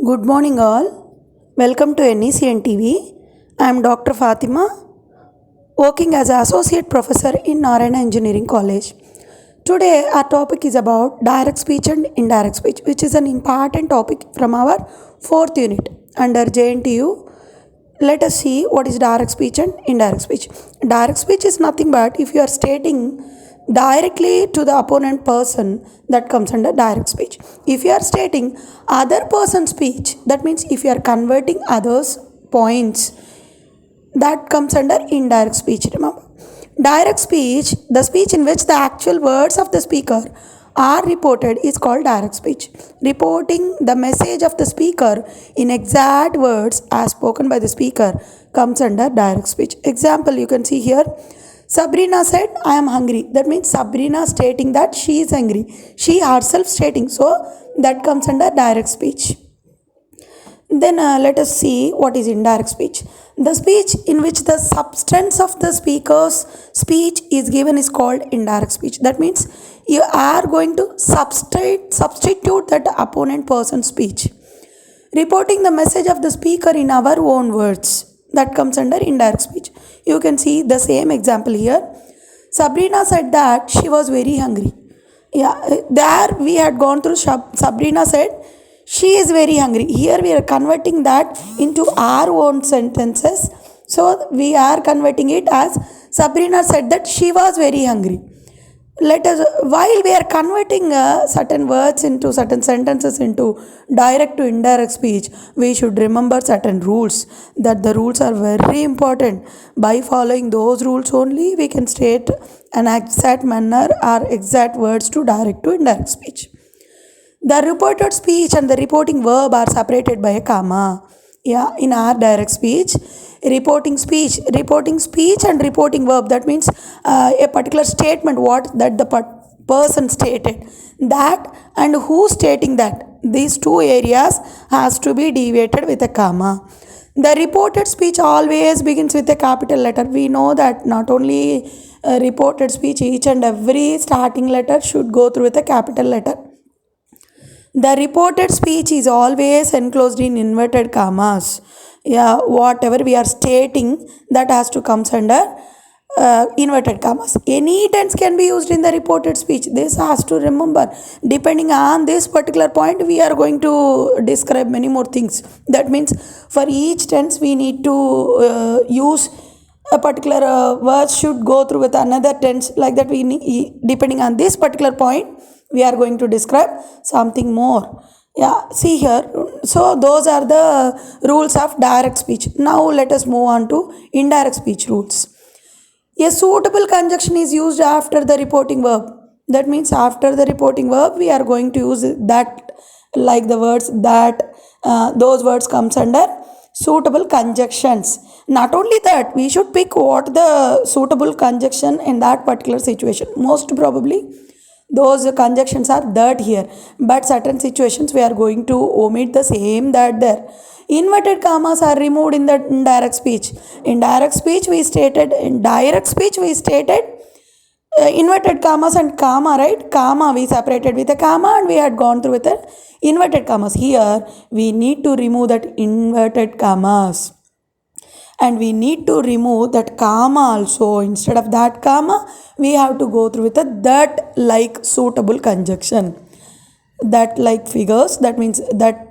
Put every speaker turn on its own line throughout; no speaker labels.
Good morning, all. Welcome to NECNTV. I am Dr. Fatima, working as an Associate Professor in Narayana Engineering College. Today, our topic is about direct speech and indirect speech, which is an important topic from our fourth unit under JNTU. Let us see what is direct speech and indirect speech. Direct speech is nothing but if you are stating directly to the opponent person, that comes under direct speech. If you are stating other person's speech, that means if you are converting others' points, that comes under indirect speech. Remember, direct speech, the speech in which the actual words of the speaker are reported, is called direct speech. Reporting the message of the speaker in exact words as spoken by the speaker comes under direct speech. Example, you can see here, Sabrina said, I am hungry. That means Sabrina stating that she is hungry. She herself stating. So that comes under direct speech. Then let us see what is indirect speech. The speech in which the substance of the speaker's speech is given is called indirect speech. That means you are going to substitute that opponent person's speech. Reporting the message of the speaker in our own words, that comes under indirect speech. You can see the same example here. Sabrina said that she was very hungry. There we had gone through Sabrina said she is very hungry. Here we are converting that into our own sentences. So we are converting it as Sabrina said that she was very hungry. While we are converting certain words into certain sentences into direct to indirect speech, we should remember certain rules. That the rules are very important. By following those rules only, we can state an exact manner or exact words to direct to indirect speech. The reported speech and the reporting verb are separated by a comma. In our direct speech, reporting speech and reporting verb, that means a particular statement, what that the person stated, that and who stating that, these two areas has to be deviated with a comma. The reported speech always begins with a capital letter. We know that not only reported speech, each and every starting letter should go through with a capital letter. The reported speech is always enclosed in inverted commas. Whatever we are stating, that has to come under inverted commas. Any tense can be used in the reported speech. This has to remember. Depending on this particular point, we are going to describe many more things. That means for each tense, we need to use a particular word should go through with another tense. Like that, we need, depending on this particular point, we are going to describe something more. See here. So those are the rules of direct speech. Now let us move on to indirect speech rules. A suitable conjunction is used after the reporting verb. That means after the reporting verb, we are going to use that, like the words that, those words comes under suitable conjunctions. Not only that, we should pick what the suitable conjunction in that particular situation. Most probably, those conjunctions are that here, but certain situations we are going to omit the same that there. Inverted commas are removed in the indirect speech. In direct speech we stated inverted commas and comma, right? Comma we separated with a comma and we had gone through with a inverted commas. Here we need to remove that inverted commas. And we need to remove that comma also. Instead of that comma, we have to go through with a that like suitable conjunction. That like figures, that means that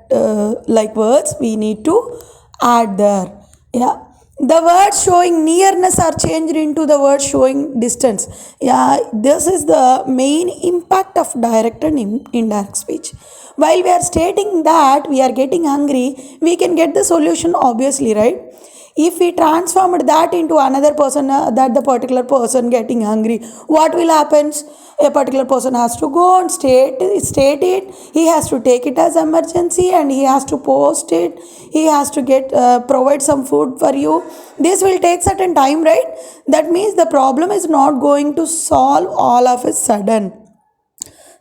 like words we need to add there. The words showing nearness are changed into the words showing distance. This is the main impact of direct and indirect speech. While we are stating that we are getting hungry, we can get the solution obviously, right? If we transformed that into another person, that the particular person getting hungry, what will happen? A particular person has to go and state it. He has to take it as emergency and he has to post it. He has to provide some food for you. This will take certain time, right? That means the problem is not going to solve all of a sudden.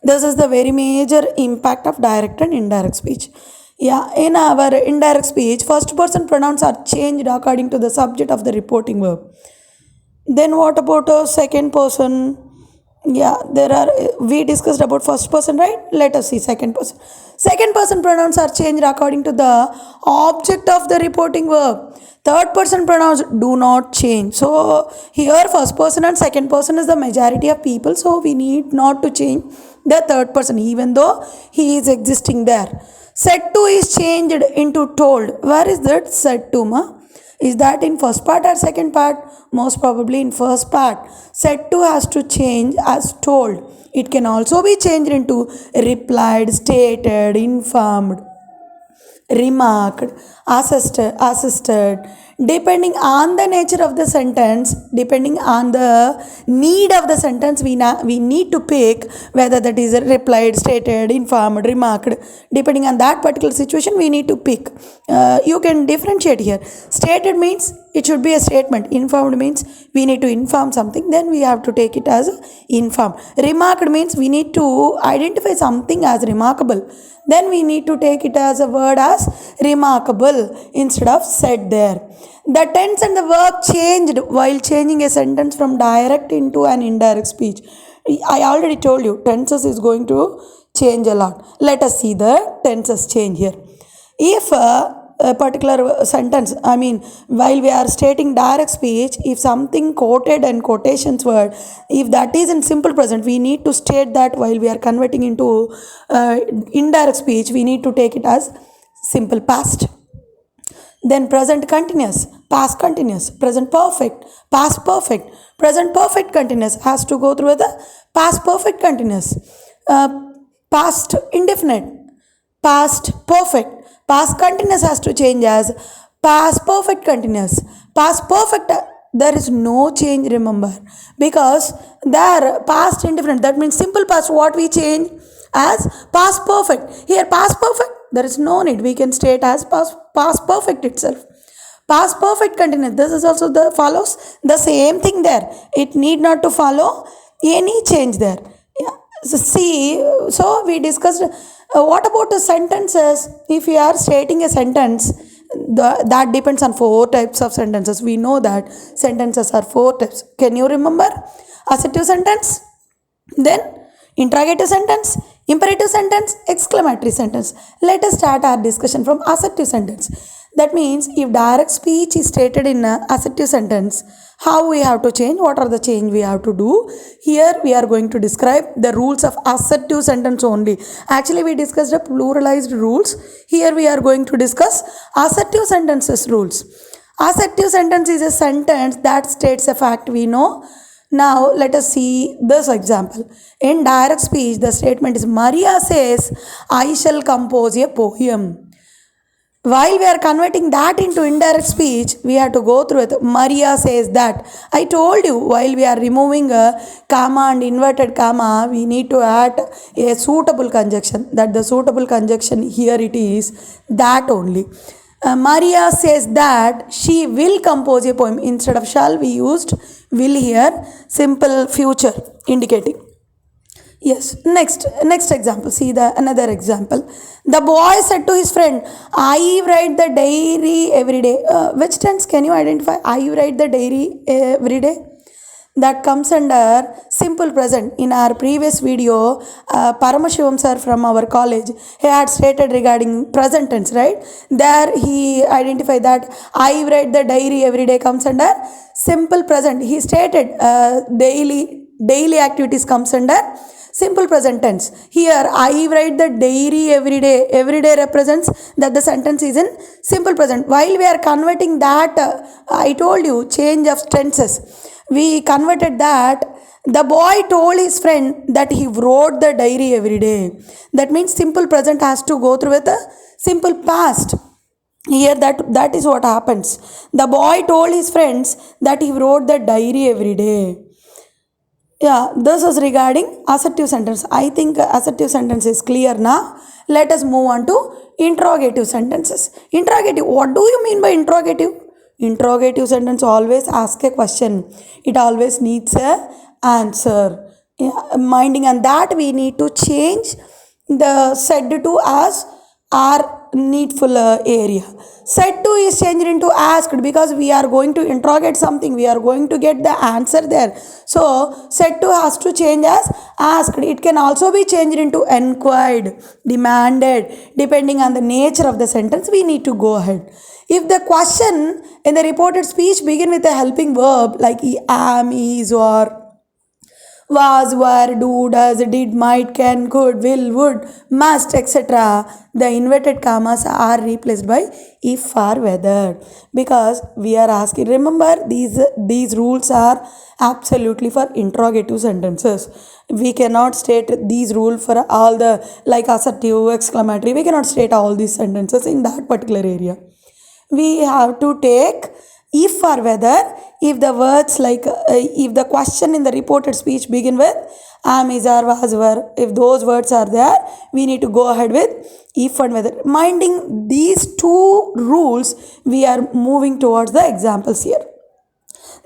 This is the very major impact of direct and indirect speech. In our indirect speech, first person pronouns are changed according to the subject of the reporting verb. Then what about a second person? We discussed about first person, right? Let us see second person. Second person pronouns are changed according to the object of the reporting verb. Third person pronouns do not change. So here first person and second person is the majority of people, so we need not to change the third person even though he is existing there. Said to is changed into told. Where is that said to, ma? Is that in first part or second part? Most probably in first part. Said to has to change as told. It can also be changed into replied, stated, informed, remarked, assisted, depending on the nature of the sentence, depending on the need of the sentence, we need to pick whether that is replied, stated, informed, remarked. Depending on that particular situation, we need to pick. You can differentiate here. Stated means it should be a statement. Informed means we need to inform something, then we have to take it as informed. Remarked means we need to identify something as remarkable, then we need to take it as a word as remarkable instead of said there. The tense and the verb changed while changing a sentence from direct into an indirect speech. I already told you tenses is going to change a lot. Let us see the tenses change here. If a particular sentence, while we are stating direct speech, if something quoted and quotations word, if that is in simple present, we need to state that. While we are converting into indirect speech, we need to take it as simple past. Then present continuous, past continuous, present perfect, past perfect. Present perfect continuous has to go through the past perfect continuous. Past indefinite, past perfect. Past continuous has to change as past perfect continuous. Past perfect, there is no change, remember, because there past indefinite, that means simple past, what we change as past perfect. Here past perfect, there is no need, we can state as past perfect itself. Past perfect continuous, this is also follows the same thing there. It need not to follow any change there. Yeah. So we discussed what about the sentences. If you are stating a sentence, that depends on 4 types of sentences. We know that sentences are 4 types. Can you remember? Assertive sentence, then interrogative sentence, imperative sentence, exclamatory sentence. Let us start our discussion from assertive sentence. That means if direct speech is stated in an assertive sentence, how we have to change, what are the change we have to do. Here we are going to describe the rules of assertive sentence only. Actually we discussed the pluralized rules. Here we are going to discuss assertive sentences rules. Assertive sentence is a sentence that states a fact, we know. Now let us see this example. In direct speech, the statement is Maria says, I shall compose a poem. While we are converting that into indirect speech, we have to go through it. Maria says that. I told you, while we are removing a comma and inverted comma, we need to add a suitable conjunction. That the suitable conjunction here it is that only. Maria says that she will compose a poem. Instead of shall, we used will here. Simple future indicating. Yes, next example. See another example. The boy said to his friend, I write the diary every day. Which tense can you identify? I write the diary every day. That comes under simple present. In our previous video, Paramashivam sir from our college, he had stated regarding present tense, right? There he identified that I write the diary every day comes under simple present. He stated daily activities comes under simple present tense. Here, I write the diary every day. Every day represents that the sentence is in simple present. While we are converting that, I told you, change of tenses. We converted that. The boy told his friend that he wrote the diary every day. That means simple present has to go through with a simple past. Here that is what happens. The boy told his friends that he wrote the diary every day. Yeah, this is regarding assertive sentence. I think assertive sentence is clear now. Let us move on to interrogative sentences. Interrogative, what do you mean by interrogative? Interrogative sentence always ask a question. It always needs a answer. Yeah, minding on that, we need to change the said to as are needful area. Said to is changed into asked because we are going to interrogate something. We are going to get the answer there. So said to has to change as asked. It can also be changed into enquired, demanded. Depending on the nature of the sentence, we need to go ahead. If the question in the reported speech begin with a helping verb like am, is, or was, were, do, does, did, might, can, could, will, would, must, etc., the inverted commas are replaced by if or whether, because we are asking. Remember, these rules are absolutely for interrogative sentences. We cannot state these rules for all the like assertive, exclamatory. We cannot state all these sentences in that particular area. We have to take if or whether if the words like if the question in the reported speech begin with am, is, are, was, were, if those words are there, we need to go ahead with if and whether. Minding these two rules, we are moving towards the examples here.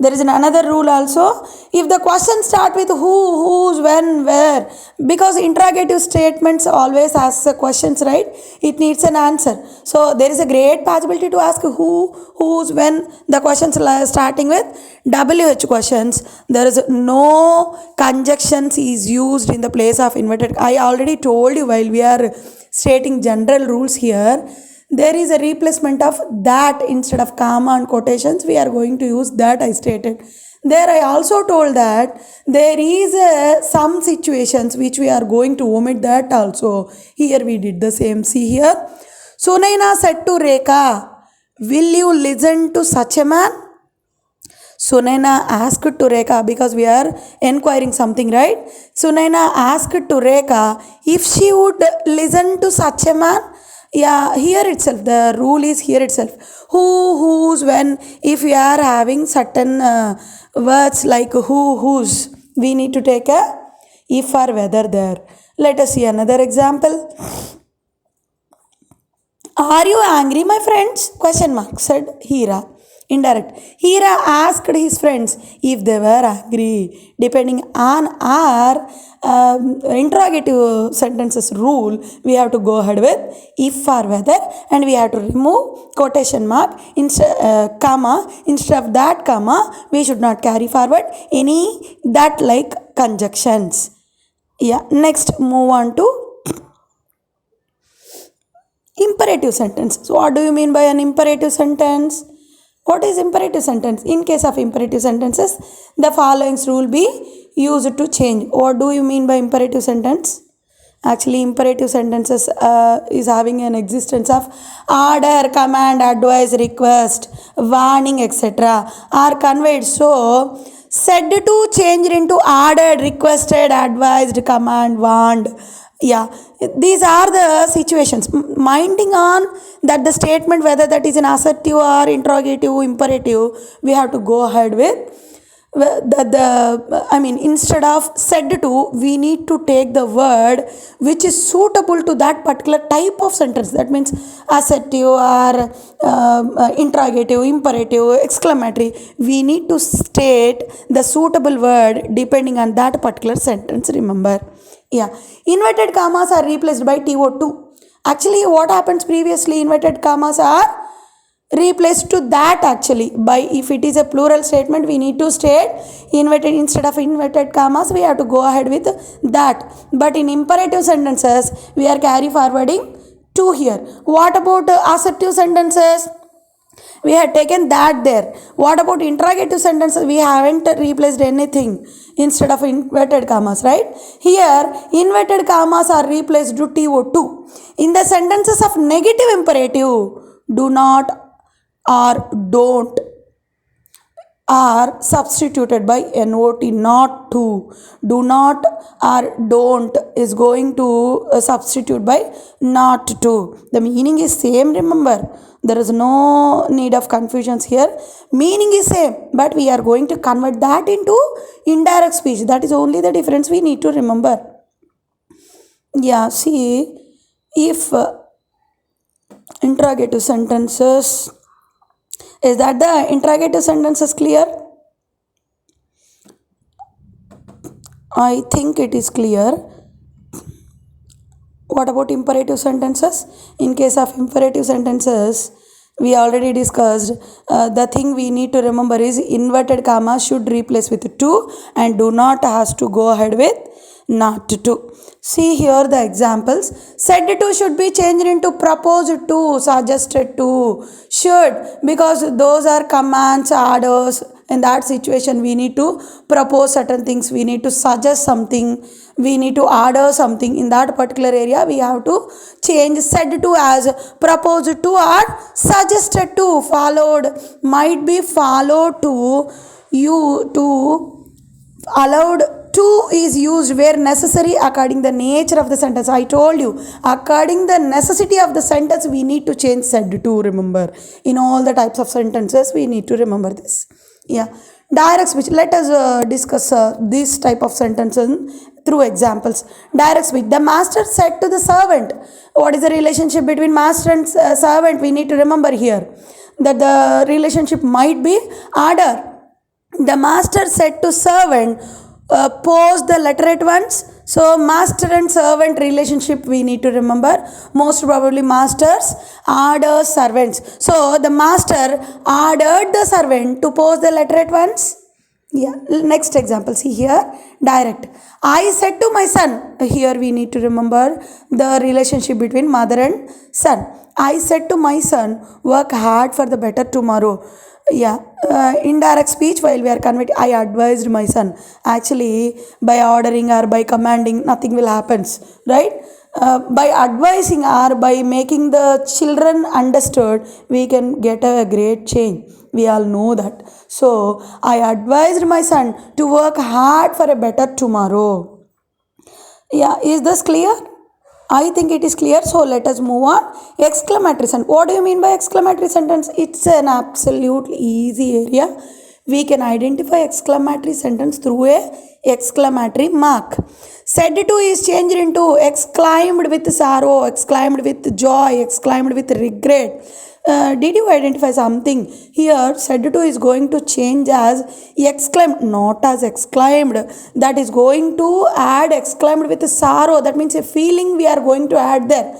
There is another rule also. If the question start with who, whose, when, where, because interrogative statements always ask the questions, right? It needs an answer. So there is a great possibility to ask who, whose, when. The questions starting with WH questions. There is no conjunctions is used in the place of inverted. I already told you while we are stating general rules here. There is a replacement of that instead of comma and quotations. We are going to use that, I stated. There I also told that there is some situations which we are going to omit that also. Here we did the same. See here. Sunaina said to Rekha, will you listen to such a man? Sunaina asked to Rekha because we are inquiring something, right? Sunaina asked to Rekha if she would listen to such a man. Yeah, here itself, the rule is here itself. Who, whose, when, if we are having certain words like who, whose, we need to take a if or whether there. Let us see another example. Are you angry, my friends? Question mark, said Hira. Indirect. Hira asked his friends if they were angry. Depending on our interrogative sentences rule, we have to go ahead with if or whether, and we have to remove quotation mark, comma. Instead of that comma, we should not carry forward any that like conjunctions. Yeah. Next, move on to imperative sentence. So what do you mean by an imperative sentence? What is imperative sentence? In case of imperative sentences, the following rule be used to change. What do you mean by imperative sentence? Actually, imperative sentences is having an existence of order, command, advice, request, warning, etc. are conveyed. So, said to changed into ordered, requested, advised, command, warned. Yeah, these are the situations. Minding on that the statement, whether that is an assertive or interrogative, imperative, we have to go ahead with instead of said to, we need to take the word which is suitable to that particular type of sentence. That means assertive or interrogative, imperative, exclamatory. We need to state the suitable word depending on that particular sentence. Remember. Yeah, inverted commas are replaced by TO2. Actually, what happens previously, inverted commas are replaced to that actually by, if it is a plural statement, we need to state inverted instead of inverted commas, we have to go ahead with that. But in imperative sentences, we are carry forwarding to here. What about assertive sentences? We have taken that there. What about interrogative sentences? We haven't replaced anything instead of inverted commas, right? Here, inverted commas are replaced to TO2. In the sentences of negative imperative, do not or don't are substituted by not, not to. Do not or don't is going to substitute by not to. The meaning is same, remember. There is no need of confusions here. Meaning is same, but we are going to convert that into indirect speech. That is only the difference we need to remember. Yeah, see, if interrogative sentences, is that the interrogative sentences clear? I think it is clear. What about imperative sentences? In case of imperative sentences, we already discussed the thing we need to remember is inverted comma should replace with to and do not has to go ahead with not to. See here the examples. Said to should be changed into proposed to, suggested to, should, because those are commands, orders. In that situation, we need to propose certain things, we need to suggest something, we need to order something. In that particular area, we have to change said to as proposed to or suggested to, followed, might be followed to, you to, allowed to is used where necessary according the nature of the sentence. I told you, according the necessity of the sentence, we need to change said to, remember. In all the types of sentences, we need to remember this. Yeah. Direct speech. Let us discuss this type of sentence through examples. Direct speech. The master said to the servant. What is the relationship between master and servant? We need to remember here that the relationship might be order. The master said to servant, post the letter at once. So master and servant relationship we need to remember. Most probably masters order servants. So the master ordered the servant to post the letter at once. Yeah. Next example, see here, direct. I said to my son. Here we need to remember the relationship between mother and son. I said to my son, work hard for the better tomorrow. Yeah. Indirect speech, while we are converting, I advised my son. Actually, by ordering or by commanding, nothing will happen, right? By advising or by making the children understood, we can get a great change. We all know that. So, I advised my son to work hard for a better tomorrow. Yeah, is this clear? I think it is clear. So let us move on. Exclamatory sentence. What do you mean by exclamatory sentence? It's an absolutely easy area. We can identify exclamatory sentence through a exclamatory mark. Said to is changed into exclaimed with sorrow, exclaimed with joy, exclaimed with regret. Did you identify something? Here, said to is going to change as exclaimed, not as exclaimed. That is going to add exclaimed with sorrow. That means a feeling we are going to add there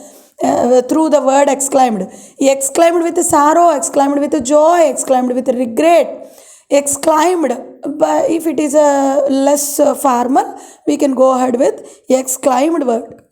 through the word exclaimed. Exclaimed with sorrow, exclaimed with joy, exclaimed with regret. Exclaimed, but if it is a less formal, we can go ahead with exclaimed word.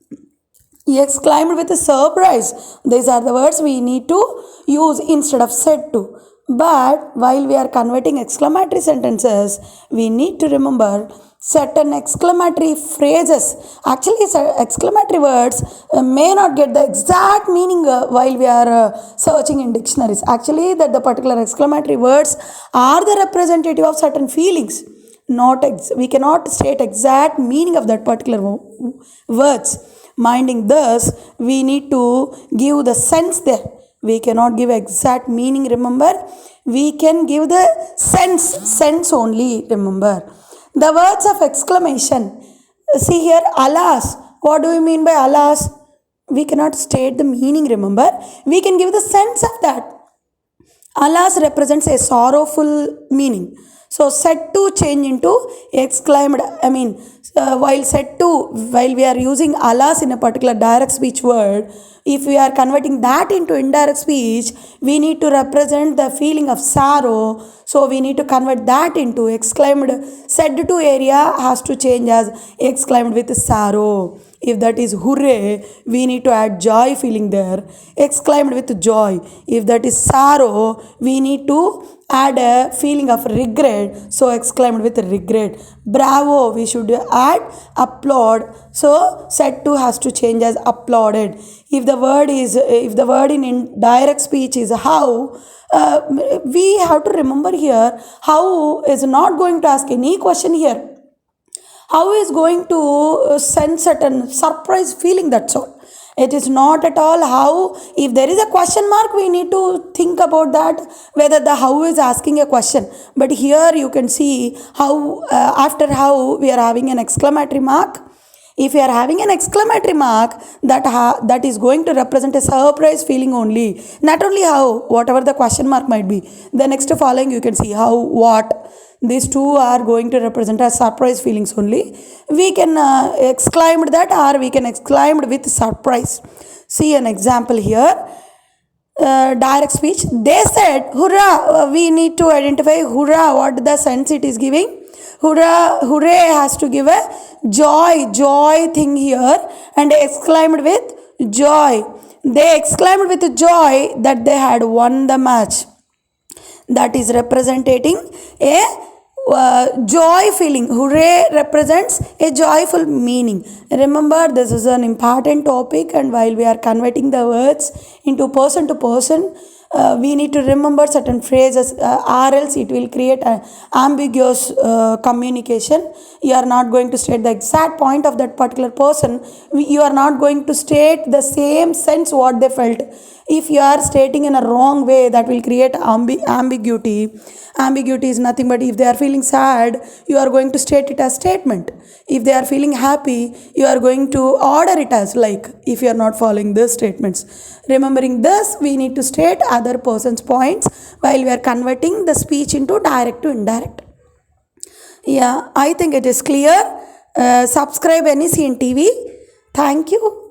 Exclaimed with a surprise. These are the words we need to use instead of said to. But while we are converting exclamatory sentences, we need to remember certain exclamatory phrases. Actually, exclamatory words may not get the exact meaning while we are searching in dictionaries. Actually, that the particular exclamatory words are the representative of certain feelings. We cannot state exact meaning of that particular words. Minding this, we need to give the sense there. We cannot give exact meaning, remember. We can give the sense only, remember. The words of exclamation. See here, alas. What do we mean by alas? We cannot state the meaning, remember. We can give the sense of that. Alas represents a sorrowful meaning. So said to change into exclaimed. While we are using alas in a particular direct speech word, if we are converting that into indirect speech, we need to represent the feeling of sorrow. So we need to convert that into exclaimed. Said to area has to change as exclaimed with sorrow. If that is hooray, we need to add joy feeling there. Exclaimed with joy. If that is sorrow, we need to add a feeling of regret. So exclaimed with regret. Bravo, we should add applaud. So said to has to change as applauded. If the word in indirect speech is how, we have to remember here, how is not going to ask any question here. How is going to send certain surprise feeling, that's all. It is not at all how. If there is a question mark, we need to think about that, whether the how is asking a question. But here you can see how after how we are having an exclamatory mark. If you are having an exclamatory mark, that is going to represent a surprise feeling only. Not only how, whatever the question mark might be. The next following you can see how, what. These two are going to represent as surprise feelings only. We can exclaim that, or we can exclaim with surprise. See an example here. Direct speech. They said, "Hurrah!" We need to identify hurrah, what the sense it is giving. Hurrah, hooray has to give a joy thing here, and exclaimed with joy. They exclaimed with joy that they had won the match. That is representing a joy feeling. Hooray represents a joyful meaning. Remember, this is an important topic, and while we are converting the words into person to person, we need to remember certain phrases, or else it will create an ambiguous communication. You are not going to state the exact point of that particular person. You are not going to state the same sense what they felt. If you are stating in a wrong way, that will create ambiguity. Ambiguity is nothing but if they are feeling sad, you are going to state it as statement. If they are feeling happy, you are going to order it as like, if you are not following these statements. Remembering this, we need to state other person's points while we are converting the speech into direct to indirect. Yeah, I think it is clear. Subscribe NECN TV. Thank you.